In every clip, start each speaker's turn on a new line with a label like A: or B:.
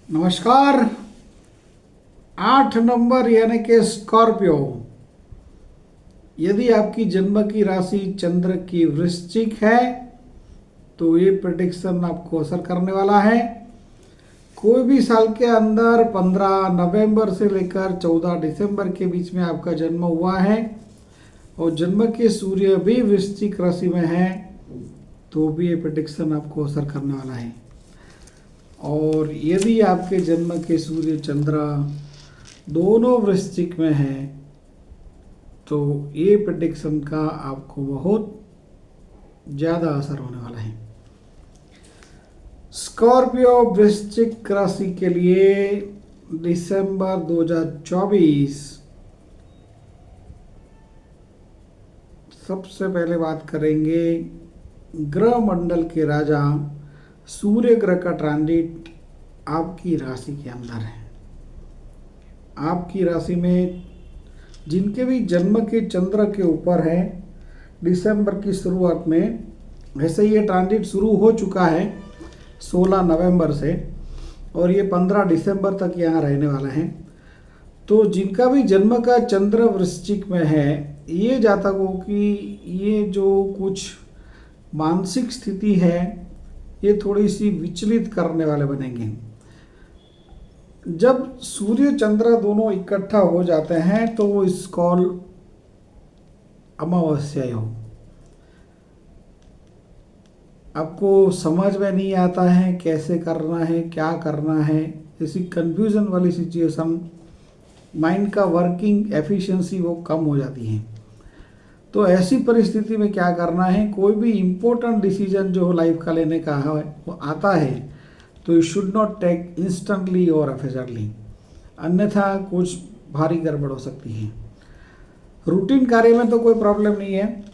A: नमस्कार। 8 नंबर यानी कि स्कॉर्पियो, यदि आपकी जन्म की राशि चंद्र की वृश्चिक है तो ये प्रेडिक्शन आपको असर करने वाला है। कोई भी साल के अंदर 15 नवंबर से लेकर 14 दिसंबर के बीच में आपका जन्म हुआ है और जन्म के सूर्य भी वृश्चिक राशि में है तो भी ये प्रेडिक्शन आपको असर करने वाला है। और यदि आपके जन्म के सूर्य चंद्र दोनों वृश्चिक में हैं तो ये प्रेडिक्शन का आपको बहुत ज़्यादा असर होने वाला है। स्कॉर्पियो वृश्चिक राशि के लिए दिसंबर 2024, सबसे पहले बात करेंगे ग्रह मंडल के राजा सूर्य ग्रह का ट्रांजिट आपकी राशि के अंदर है। आपकी राशि में जिनके भी जन्म के चंद्र के ऊपर है, दिसंबर की शुरुआत में, वैसे ये ट्रांजिट शुरू हो चुका है 16 नवंबर से और ये 15 दिसंबर तक यहाँ रहने वाला है। तो जिनका भी जन्म का चंद्र वृश्चिक में है, ये जातकों की ये जो कुछ मानसिक स्थिति है ये थोड़ी सी विचलित करने वाले बनेंगे। जब सूर्य चंद्र दोनों इकट्ठा हो जाते हैं तो वो इस कॉल अमावस्या योग, आपको समझ में नहीं आता है कैसे करना है, क्या करना है, ऐसी कंफ्यूजन वाली सिचुएशन, माइंड का वर्किंग एफिशिएंसी वो कम हो जाती है। तो ऐसी परिस्थिति में क्या करना है, कोई भी इम्पोर्टेंट डिसीजन जो लाइफ का लेने का है वो आता है तो you should not take instantly और अफेजरली, अन्यथा कुछ भारी गड़बड़ हो सकती है। रूटीन कार्य में तो कोई प्रॉब्लम नहीं है।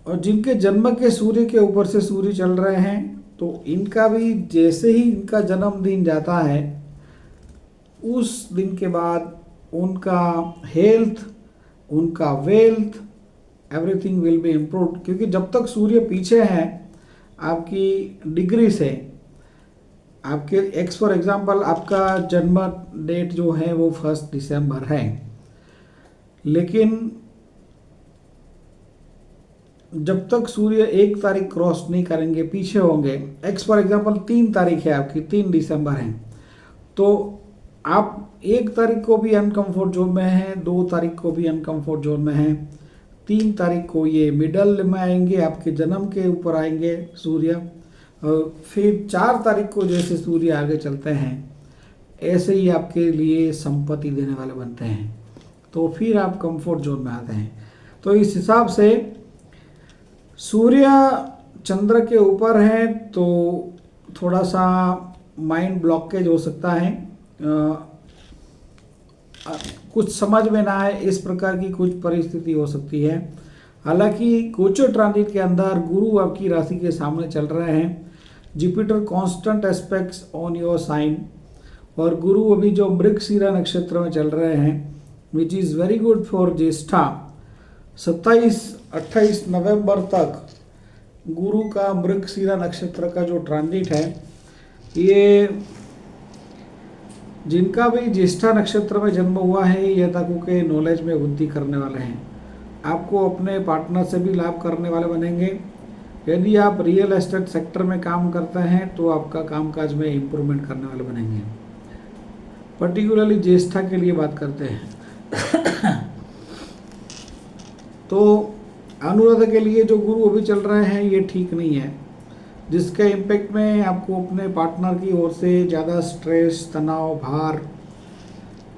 A: और जिनके जन्म के सूर्य के ऊपर से सूर्य चल रहे हैं तो इनका भी जैसे ही इनका जन्मदिन जाता है उस दिन के बाद उनका हेल्थ, उनका wealth, everything will be improved. क्योंकि जब तक सूर्य पीछे है आपकी डिग्री से, आपके एक्स फॉर एग्जांपल आपका जन्म डेट जो है वो 1 दिसंबर है, लेकिन जब तक सूर्य 1 तारीख क्रॉस नहीं करेंगे, पीछे होंगे, एक्स फॉर एग्जांपल 3 तारीख है आपकी, 3 दिसंबर है, तो आप 1 तारीख को भी अनकंफर्ट जोन में हैं, 2 तारीख को भी अनकंफर्ट जोन में हैं, 3 तारीख को ये मिडल में आएंगे, आपके जन्म के ऊपर आएंगे सूर्य, और फिर 4 तारीख को जैसे सूर्य आगे चलते हैं ऐसे ही आपके लिए संपत्ति देने वाले बनते हैं, तो फिर आप कंफर्ट जोन में आते हैं। तो इस हिसाब से सूर्य चंद्र के ऊपर है तो थोड़ा सा माइंड ब्लॉकेज हो सकता है, कुछ समझ में ना आए, इस प्रकार की कुछ परिस्थिति हो सकती है। हालांकि गोचर ट्रांजिट के अंदर गुरु आपकी राशि के सामने चल रहे हैं, Jupiter constant aspects on your sign, और गुरु अभी जो मृगशिरा नक्षत्र में चल रहे हैं which is very good for Jyeshtha. 27-28 नवंबर तक गुरु का मृगशिरा नक्षत्र का जो ट्रांजिट है, ये जिनका भी ज्येष्ठा नक्षत्र में जन्म हुआ है ये जातकों के नॉलेज में वृद्धि करने वाले हैं, आपको अपने पार्टनर से भी लाभ करने वाले बनेंगे। यदि आप रियल एस्टेट सेक्टर में काम करते हैं तो आपका कामकाज में इम्प्रूवमेंट करने वाले बनेंगे। पर्टिकुलरली ज्येष्ठा के लिए बात करते हैं तो अनुराधा के लिए जो गुरु अभी चल रहे हैं ये ठीक नहीं है, जिसके इम्पैक्ट में आपको अपने पार्टनर की ओर से ज़्यादा स्ट्रेस, तनाव, भार,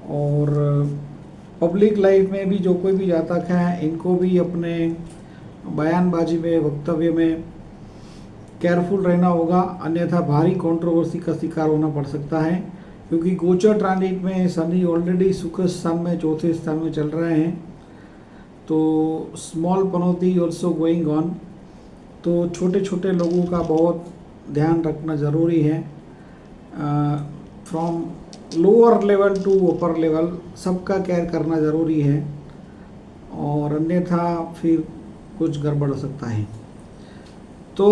A: और पब्लिक लाइफ में भी जो कोई भी जातक हैं इनको भी अपने बयानबाजी में, वक्तव्य में केयरफुल रहना होगा, अन्यथा भारी कंट्रोवर्सी का शिकार होना पड़ सकता है। क्योंकि गोचर ट्रांजिट में शनि ऑलरेडी सुख स्थान में, 4थे स्थान में चल रहे हैं, तो small Panauti also going on, तो छोटे छोटे लोगों का बहुत ध्यान रखना ज़रूरी है। From lower level to upper level सबका केयर करना ज़रूरी है, और अन्यथा फिर कुछ गड़बड़ हो सकता है। तो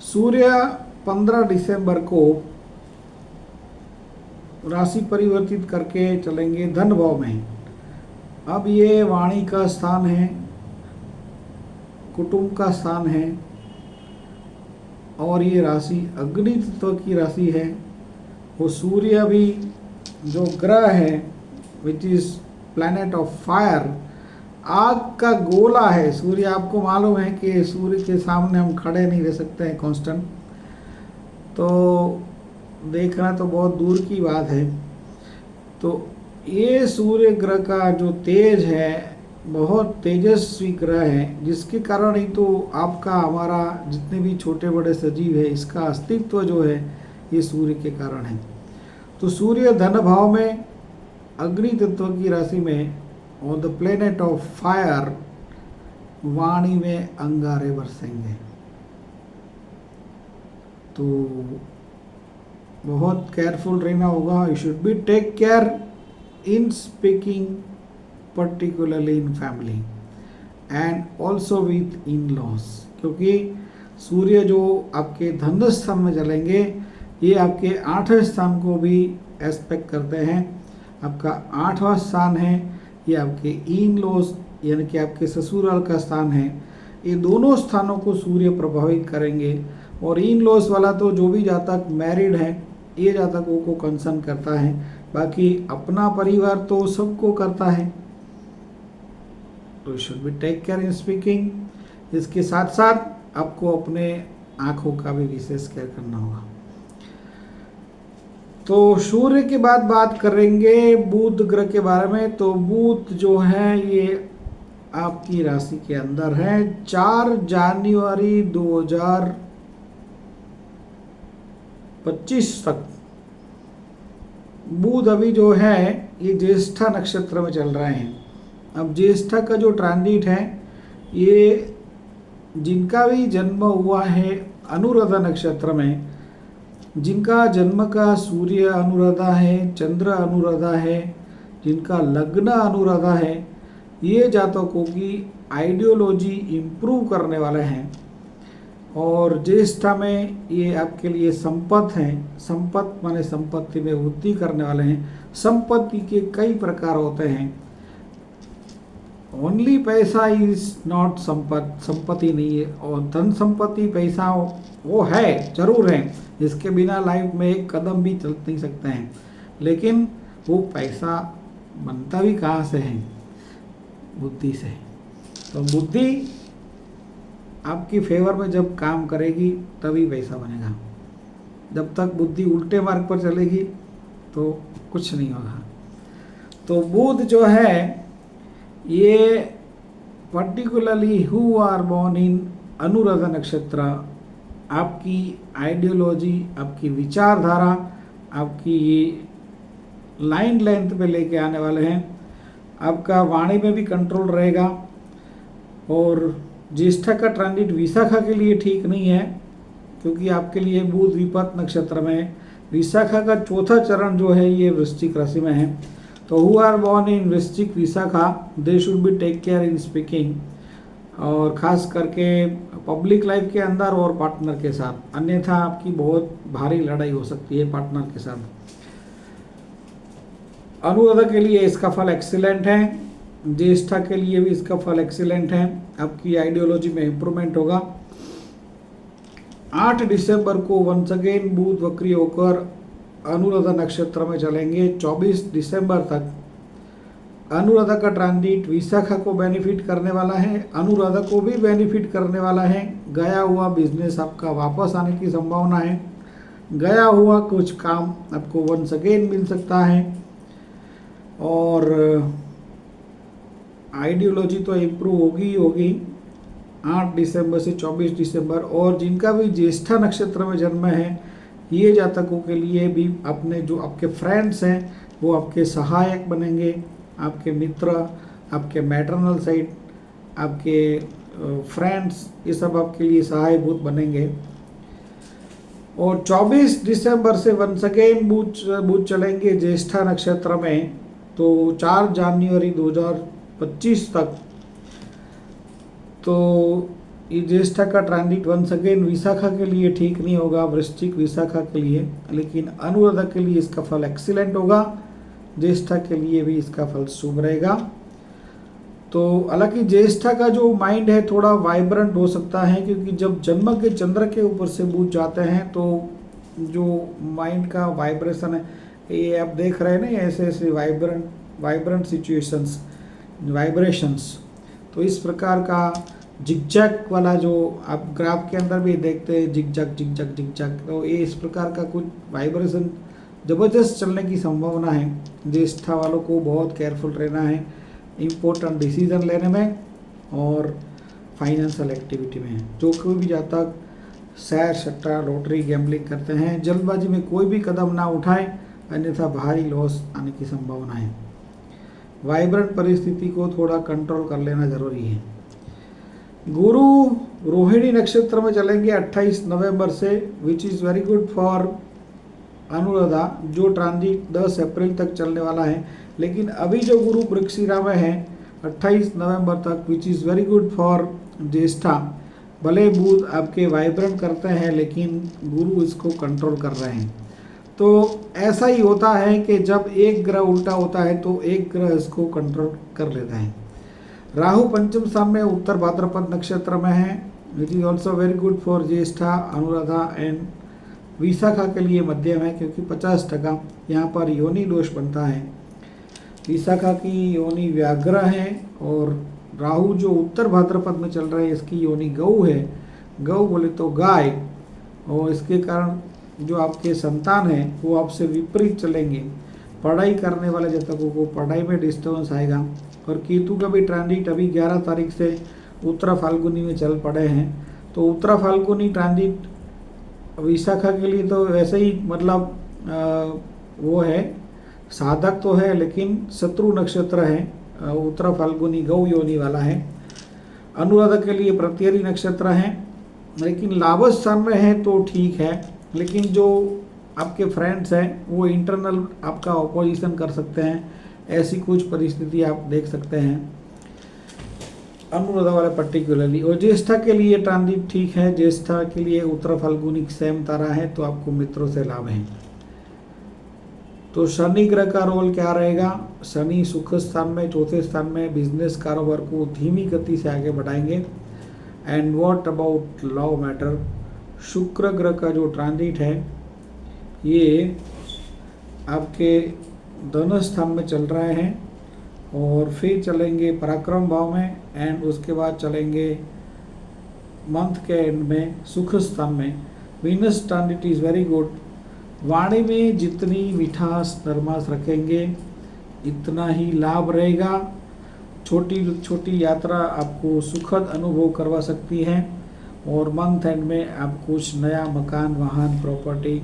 A: सूर्य 15 दिसंबर को राशि परिवर्तित करके चलेंगे धन भाव में। अब ये वाणी का स्थान है, कुटुंब का स्थान है, और ये राशि अग्नि तत्व की राशि है। वो सूर्य भी जो ग्रह है which is planet of fire, आग का गोला है। सूर्य, आपको मालूम है कि सूर्य के सामने हम खड़े नहीं रह सकते हैं कांस्टेंट, तो देखना तो बहुत दूर की बात है। तो ये सूर्य ग्रह का जो तेज है, बहुत तेजस्वी ग्रह है, जिसके कारण ही तो आपका हमारा जितने भी छोटे बड़े सजीव है, इसका अस्तित्व जो है ये सूर्य के कारण है। तो सूर्य धन भाव में अग्नि तत्व की राशि में on the planet of fire, वाणी में अंगारे बरसेंगे। तो बहुत केयरफुल रहना होगा। You should be take care in speaking, particularly in family and also with in-laws, क्योंकि सूर्य जो आपके धन स्थान में चलेंगे, ये आपके 8वें स्थान को भी एस्पेक्ट करते हैं। आपका 8वां स्थान है, ये आपके इन-लॉज यानी कि आपके ससुराल का स्थान है। ये दोनों स्थानों को सूर्य प्रभावित करेंगे। और इन-लॉज वाला तो जो भी जातक मैरिड है, ये जातकों को कंसर्न करता है। बाकी अपना परिवार तो सबको करता है। तो should be take care in speaking. इसके साथ साथ आपको अपने आँखों का भी विशेष केयर करना होगा। तो सूर्य के बाद बात करेंगे बुध ग्रह के बारे में। तो बुध जो है ये आपकी राशि के अंदर है 4 जनवरी 2025 तक। बुध अभी जो है ये ज्येष्ठा नक्षत्र में चल रहे हैं। अब ज्येष्ठा का जो ट्रांजिट है, ये जिनका भी जन्म हुआ है अनुराधा नक्षत्र में, जिनका जन्म का सूर्य अनुराधा है, चंद्र अनुराधा है, जिनका लग्न अनुराधा है, ये जातकों की आइडियोलॉजी इम्प्रूव करने वाले हैं। और ज्येष्ठा में ये आपके लिए संपत हैं। संपत माने संपत्ति में वृद्धि करने वाले हैं। संपत्ति के कई प्रकार होते हैं। ओनली पैसा इज नॉट संपत्ति नहीं है। और धन संपत्ति पैसा वो है, जरूर है, जिसके बिना लाइफ में एक कदम भी चल नहीं सकते हैं। लेकिन वो पैसा बनता भी कहाँ से है? बुद्धि से। तो बुद्धि आपकी फेवर में जब काम करेगी तभी पैसा बनेगा। जब तक बुद्धि उल्टे मार्ग पर चलेगी तो कुछ नहीं होगा। तो बुध जो है ये particularly who are born in Anuradha nakshatra, आपकी आइडियोलॉजी, आपकी विचारधारा, आपकी लाइन लेंथ पे लेके आने वाले हैं। आपका वाणी में भी कंट्रोल रहेगा। और ज्येष्ठा का ट्रांजिट विशाखा के लिए ठीक नहीं है, क्योंकि आपके लिए बुध विपत नक्षत्र में, विशाखा का चौथा चरण जो है ये वृश्चिक राशि में है। तो who are born in Vrishchik Vishakha, they should be take care in speaking, और ख़ास करके पब्लिक लाइफ के अंदर और पार्टनर के साथ, अन्यथा आपकी बहुत भारी लड़ाई हो सकती है पार्टनर के साथ। अनुराधा के लिए इसका फल एक्सीलेंट है। ज्येष्ठा के लिए भी इसका फल एक्सीलेंट है। आपकी आइडियोलॉजी में इम्प्रूवमेंट होगा। 8 दिसंबर को वंस अगेन बुध वक्री होकर अनुराधा नक्षत्र में चलेंगे 24 दिसंबर तक। अनुराधा का ट्रांजिट विशाखा को बेनिफिट करने वाला है, अनुराधा को भी बेनिफिट करने वाला है। गया हुआ बिजनेस आपका वापस आने की संभावना है। गया हुआ कुछ काम आपको वंस अगेन मिल सकता है। और आइडियोलॉजी तो इम्प्रूव होगी ही होगी 8 दिसंबर से 24 दिसंबर। और जिनका भी ज्येष्ठा नक्षत्र में जन्म है, ये जातकों के लिए भी अपने जो आपके फ्रेंड्स हैं वो आपके सहायक बनेंगे। आपके मित्र, आपके मैटरनल साइड, आपके फ्रेंड्स, ये सब आपके लिए सहायभूत बनेंगे। और 24 दिसंबर से वंस अगेन बुध चलेंगे ज्येष्ठा नक्षत्र में। तो 4 जनवरी 2025 तक। तो ये ज्येष्ठा का ट्रांजिट वंस अगेन विशाखा के लिए ठीक नहीं होगा, वृश्चिक विशाखा के लिए, लेकिन अनुराधा के लिए इसका फल एक्सीलेंट होगा, ज्येष्ठा के लिए भी इसका फल शुभ रहेगा। तो हालांकि ज्येष्ठा का जो माइंड है थोड़ा वाइब्रेंट हो सकता है, क्योंकि जब जन्म के चंद्र के ऊपर से बुध जाते हैं तो जो माइंड का वाइब्रेशन है, ये आप देख रहे हैं ना, ऐसे ऐसे वाइब्रेंट सिचुएशंस, वाइब्रेशंस, तो इस प्रकार का जिगजैग वाला जो आप ग्राफ के अंदर भी देखते हैं, जिगजैग जिगजैग जिगजैग, तो ये इस प्रकार का कुछ वाइब्रेशन ज़बरदस्त चलने की संभावना है। ज्येष्ठा वालों को बहुत केयरफुल रहना है इम्पोर्टेंट डिसीजन लेने में और फाइनेंशियल एक्टिविटी में। जो कोई भी जातक सैर सट्टा लॉटरी गैम्बलिंग करते हैं, जल्दबाजी में कोई भी कदम ना उठाएं, अन्यथा भारी लॉस आने की संभावना है। वाइब्रेंट परिस्थिति को थोड़ा कंट्रोल कर लेना जरूरी है। गुरु रोहिणी नक्षत्र में चलेंगे 28 नवंबर से, विच is very good for Anuradha, जो ट्रांजिट 10 अप्रैल तक चलने वाला है। लेकिन अभी जो गुरु मृगशिरा में है 28 नवंबर तक, which is very good for Jyeshtha. भले बुध आपके वाइब्रेंट करते हैं, लेकिन गुरु इसको कंट्रोल कर रहे हैं। तो ऐसा ही होता है कि जब एक ग्रह उल्टा होता है तो एक ग्रह इसको कंट्रोल कर लेता है। राहु पंचम स्थान में उत्तर भाद्रपद नक्षत्र में है, which is also very good for Jyeshtha, Anuradha and Vishakha के लिए मध्यम है, क्योंकि 50% यहाँ पर योनि दोष बनता है। विशाखा की योनि व्याघ्र है और राहु जो उत्तर भाद्रपद में चल रहे हैं इसकी योनि गऊ है। गऊ बोले तो गाय, और इसके कारण जो आपके संतान है वो आपसे विपरीत चलेंगे। पढ़ाई करने वाले जातकों को पढ़ाई में डिस्टर्बेंस आएगा। और केतु का भी ट्रांजिट अभी 11 तारीख से उत्तरा फाल्गुनी में चल पड़े हैं, तो उत्तरा फाल्गुनी ट्रांजिट विशाखा के लिए तो वैसे ही मतलब वो है, साधक तो है लेकिन शत्रु नक्षत्र है, उत्तरा फाल्गुनी गौ योनि वाला है। अनुराधा के लिए प्रत्यरी नक्षत्र है, लेकिन लाभ स्थान में है तो ठीक है, लेकिन जो आपके फ्रेंड्स हैं वो इंटरनल आपका ऑपोजिशन कर सकते हैं, ऐसी कुछ परिस्थिति आप देख सकते हैं अनुराधा वाले पर्टिकुलरली। और ज्येष्ठा के लिए ट्रांजिट ठीक है, ज्येष्ठा के लिए उत्तरा फाल्गुनी सेम तारा है, तो आपको मित्रों से लाभ है। तो शनि ग्रह का रोल क्या रहेगा? शनि सुख स्थान में, चौथे स्थान में बिजनेस कारोबार को धीमी गति से आगे बढ़ाएंगे। And what about love matter? शुक्र ग्रह का जो ट्रांजिट है ये आपके धन स्थान में चल रहे हैं और फिर चलेंगे पराक्रम भाव में, एंड उसके बाद चलेंगे मंथ के एंड में सुख स्थान में। Venus transit is very good. वाणी में जितनी मिठास नरमास रखेंगे इतना ही लाभ रहेगा। छोटी छोटी यात्रा आपको सुखद अनुभव करवा सकती है और मंथ एंड में आप कुछ नया मकान, वाहन, प्रॉपर्टी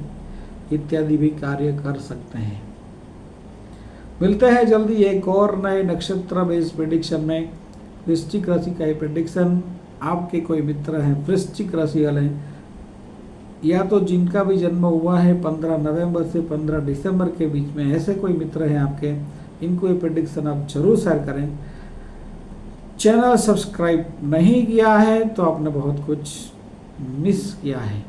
A: इत्यादि भी कार्य कर सकते हैं। मिलते हैं जल्दी एक और नए नक्षत्र बेस्ड प्रेडिक्शन में। वृश्चिक राशि का ये प्रेडिक्शन, आपके कोई मित्र हैं वृश्चिक राशि वाले, या तो जिनका भी जन्म हुआ है 15 नवंबर से 15 दिसंबर के बीच में, ऐसे कोई मित्र हैं आपके, इनको ये प्रेडिक्शन आप जरूर शेयर करें। चैनल सब्सक्राइब नहीं किया है तो आपने बहुत कुछ मिस किया है।